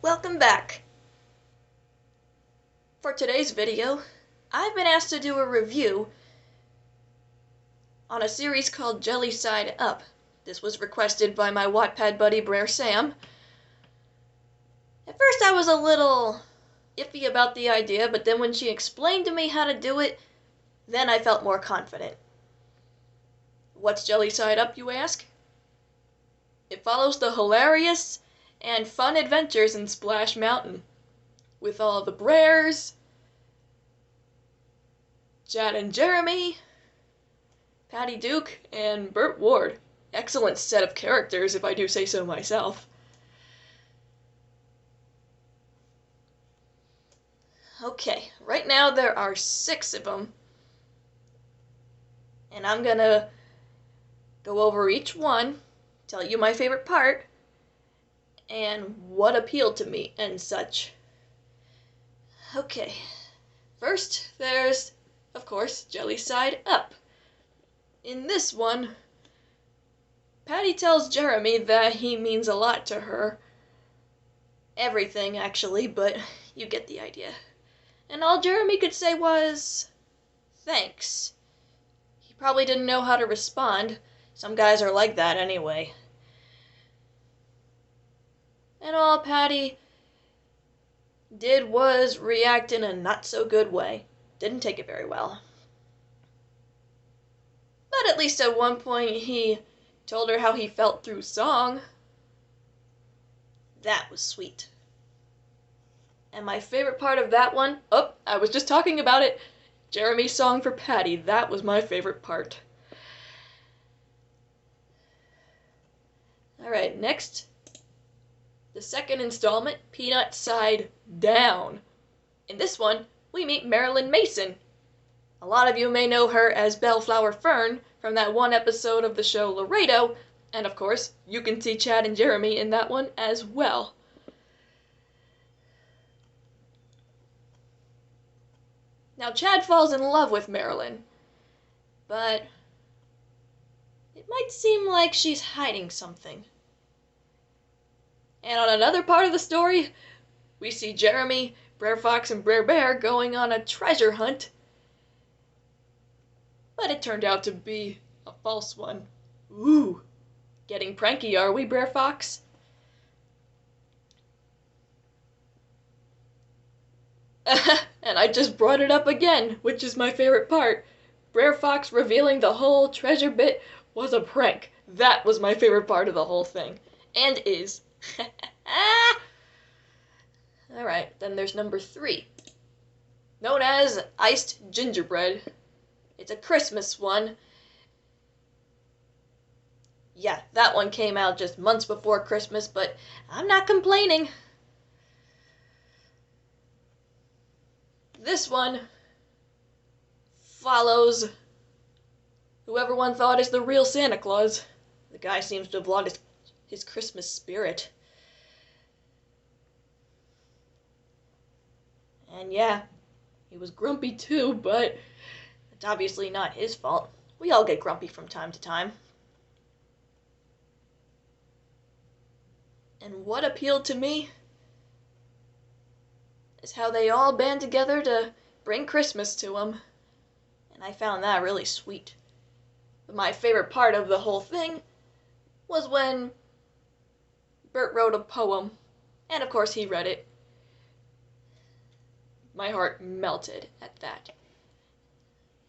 Welcome back. For today's video, I've been asked to do a review on a series called Jelly Side Up. This was requested by my Wattpad buddy Brer Sam. At first I was a little iffy about the idea, but then when she explained to me how to do it, then I felt more confident. What's Jelly Side Up, you ask? It follows the hilarious and fun adventures in Splash Mountain, with all the Brers, Chad and Jeremy, Patty Duke, and Burt Ward. Excellent set of characters, if I do say so myself. Okay, right now there are 6 of them, and I'm gonna go over each one, tell you my favorite part, and what appealed to me and such. Okay, first there's, of course, Jelly Side Up. In this one, Patty tells Jeremy that he means a lot to her. Everything, actually, but you get the idea. And all Jeremy could say was, thanks. He probably didn't know how to respond. Some guys are like that anyway. And all Patty did was react in a not-so-good way. Didn't take it very well. But at least at one point he told her how he felt through song. That was sweet. And my favorite part of that one, I was just talking about it, Jeremy's song for Patty. That was my favorite part. Alright, next, the second installment, Peanut Side Down. In this one, we meet Marilyn Mason. A lot of you may know her as Bellflower Fern from that one episode of the show Laredo, and of course, you can see Chad and Jeremy in that one as well. Now, Chad falls in love with Marilyn, but it might seem like she's hiding something. And on another part of the story, we see Jeremy, Brer Fox, and Brer Bear going on a treasure hunt. But it turned out to be a false one. Ooh, getting pranky, are we, Brer Fox? And I just brought it up again, which is my favorite part. Brer Fox revealing the whole treasure bit was a prank. That was my favorite part of the whole thing. And is. Alright, then there's number 3. Known as Iced Gingerbread. It's a Christmas one. Yeah, that one came out just months before Christmas, but I'm not complaining. This one follows whoever one thought is the real Santa Claus. The guy seems to have lost his Christmas spirit. And yeah, he was grumpy too, but it's obviously not his fault. We all get grumpy from time to time. And what appealed to me is how they all band together to bring Christmas to him. And I found that really sweet. But my favorite part of the whole thing was when Bert wrote a poem, and of course he read it. My heart melted at that.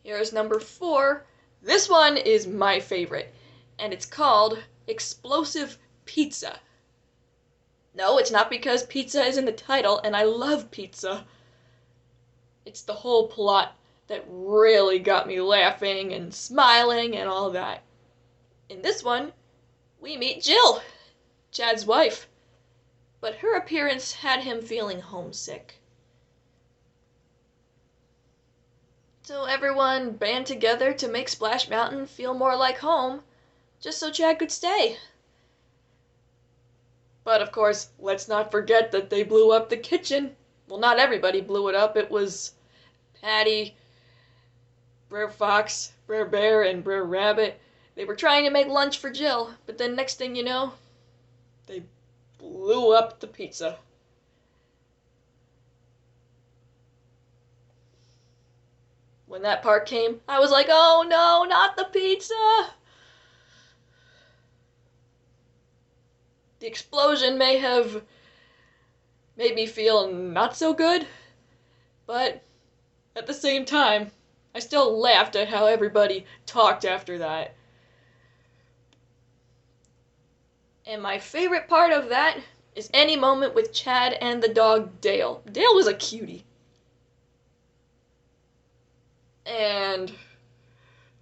Here's number 4. This one is my favorite, and it's called Explosive Pizza. No, it's not because pizza is in the title, and I love pizza. It's the whole plot that really got me laughing and smiling and all that. In this one, we meet Jill, Chad's wife, but her appearance had him feeling homesick. So everyone band together to make Splash Mountain feel more like home, just so Chad could stay. But of course, let's not forget that they blew up the kitchen. Well, not everybody blew it up. It was Patty, Brer Fox, Brer Bear, and Brer Rabbit. They were trying to make lunch for Jill, but then next thing you know, they blew up the pizza. When that part came, I was like, oh no, not the pizza! The explosion may have made me feel not so good, but at the same time, I still laughed at how everybody talked after that. And my favorite part of that is any moment with Chad and the dog Dale. Dale was a cutie. And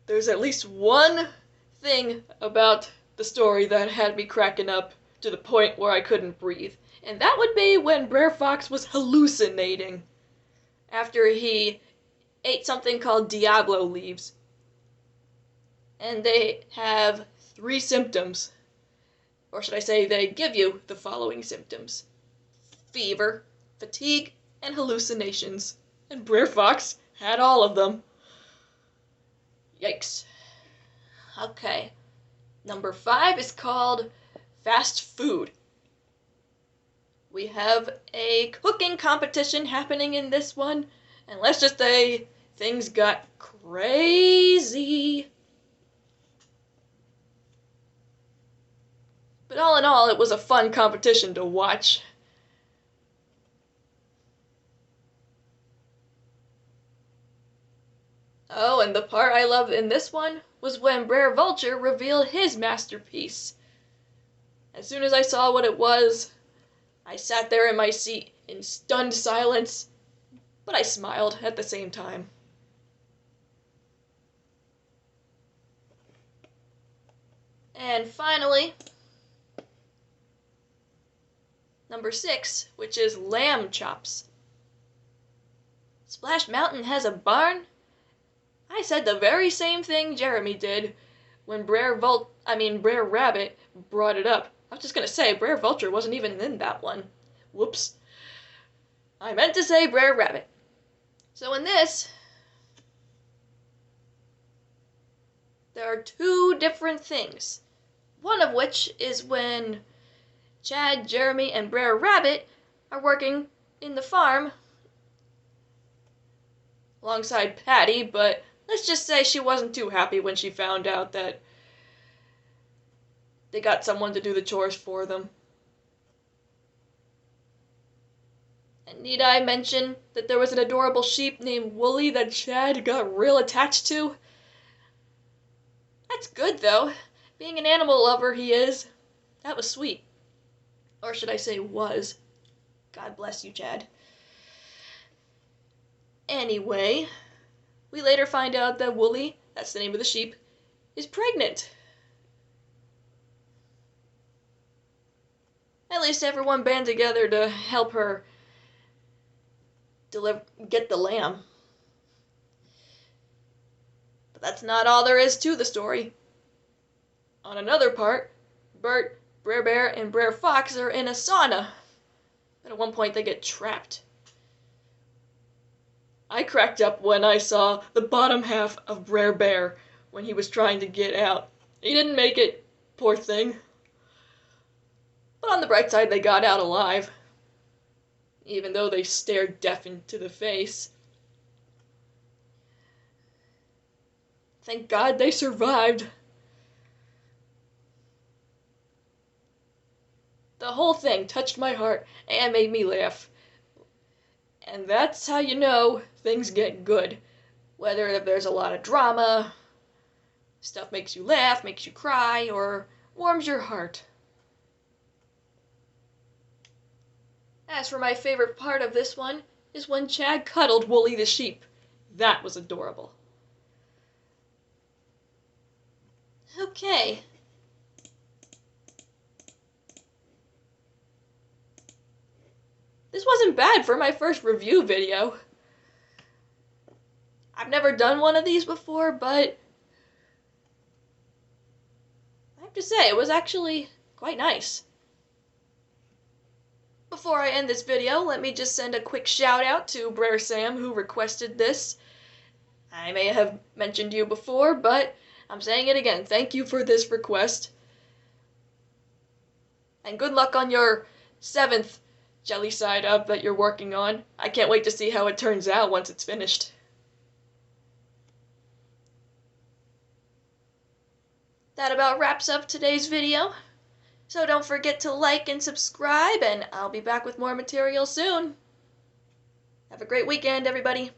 there's at least one thing about the story that had me cracking up to the point where I couldn't breathe. And that would be when Brer Fox was hallucinating after he ate something called Diablo leaves. And they have 3 symptoms. Or should I say, they give you the following symptoms: fever, fatigue, and hallucinations. And Brer Fox had all of them. Yikes. Okay. Number 5 is called fast food. We have a cooking competition happening in this one, and let's just say things got crazy. But all in all, it was a fun competition to watch. Oh, and the part I loved in this one was when Brer Vulture revealed his masterpiece. As soon as I saw what it was, I sat there in my seat in stunned silence, but I smiled at the same time. And finally, number 6, which is lamb chops. Splash Mountain has a barn? I said the very same thing Jeremy did when Brer Rabbit brought it up. I was just gonna say, Brer Vulture wasn't even in that one. Whoops. I meant to say Brer Rabbit. So in this, there are 2 different things. One of which is when Chad, Jeremy, and Brer Rabbit are working in the farm alongside Patty, but let's just say she wasn't too happy when she found out that they got someone to do the chores for them. And need I mention that there was an adorable sheep named Wooly that Chad got real attached to? That's good, though. Being an animal lover he is. That was sweet. Or should I say was. God bless you, Chad. Anyway, we later find out that Wooly, that's the name of the sheep, is pregnant. At least everyone band together to help her get the lamb. But that's not all there is to the story. On another part, Bert, Brer Bear, and Brer Fox are in a sauna. But at one point they get trapped. I cracked up when I saw the bottom half of Brer Bear when he was trying to get out. He didn't make it, poor thing. But on the bright side, they got out alive, even though they stared death into the face. Thank God they survived. The whole thing touched my heart and made me laugh. And that's how you know things get good. Whether there's a lot of drama, stuff makes you laugh, makes you cry, or warms your heart. As for my favorite part of this one, is when Chad cuddled Wooly the sheep. That was adorable. Okay. This wasn't bad for my first review video. I've never done one of these before, but I have to say, it was actually quite nice. Before I end this video, let me just send a quick shout out to Brer Sam, who requested this. I may have mentioned you before, but I'm saying it again. Thank you for this request. And good luck on your 7th jelly side up that you're working on. I can't wait to see how it turns out once it's finished. that about wraps up today's video. So don't forget to like and subscribe, and I'll be back with more material soon. Have a great weekend, everybody.